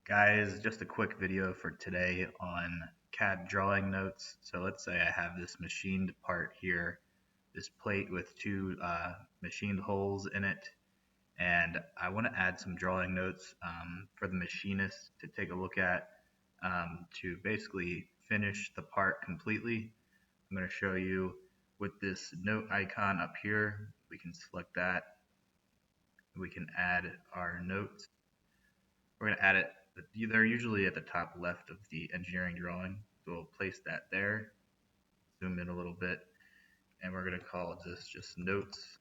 Guys, just a quick video for today on CAD drawing notes. So let's say I have this machined part here, this plate with two machined holes in it, and I want to add some drawing notes for the machinist to take a look at to basically finish the part completely. I'm going to show you with this note icon up here. We can select that. We can add our notes. We're going to add it. They're usually at the top left of the engineering drawing. So we'll place that there, zoom in a little bit, and we're going to call this just notes.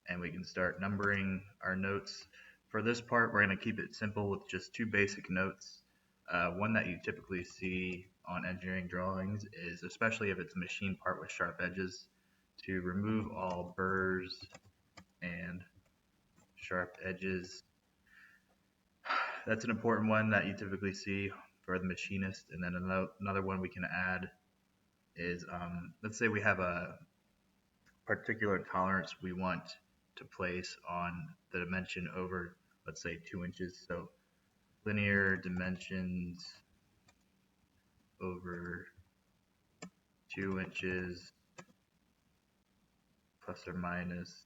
And we can start numbering our notes. For this part, we're going to keep it simple with just two basic notes. One that you typically see on engineering drawings is, especially if it's a machine part with sharp edges, to remove all burrs and sharp edges. That's an important one that you typically see for the machinist. And then another one we can add is, let's say we have a particular tolerance we want to place on the dimension over, let's say, 2 inches. So linear dimensions over 2 inches plus or minus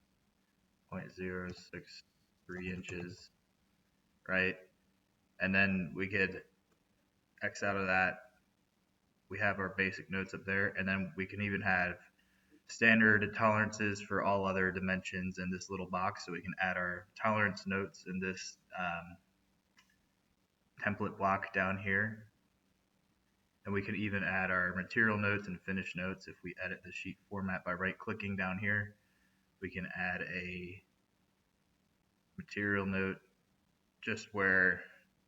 0.063 inches, right? And then we could X out of that. We have our basic notes up there, and then we can even have standard tolerances for all other dimensions in this little box, so we can add our tolerance notes in this template block down here. And we can even add our material notes and finish notes. If we edit the sheet format by right clicking down here, we can add a material note just where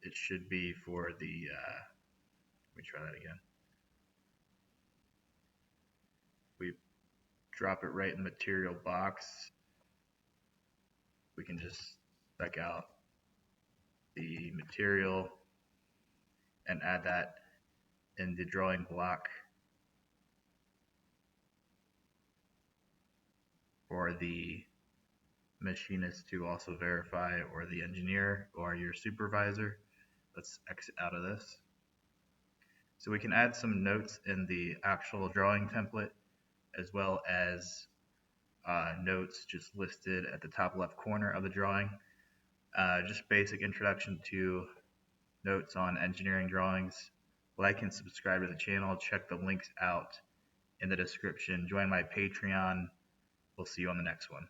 it should be for the let me try that again. We drop it right in the material box. We can just spec out the material and add that in the drawing block for the machinist to also verify, or the engineer or your supervisor. Let's exit out of this. So we can add some notes in the actual drawing template, as well as notes just listed at the top left corner of the drawing. Just basic introduction to notes on engineering drawings. Like and subscribe to the channel. Check the links out in the description. Join my Patreon. We'll see you on the next one.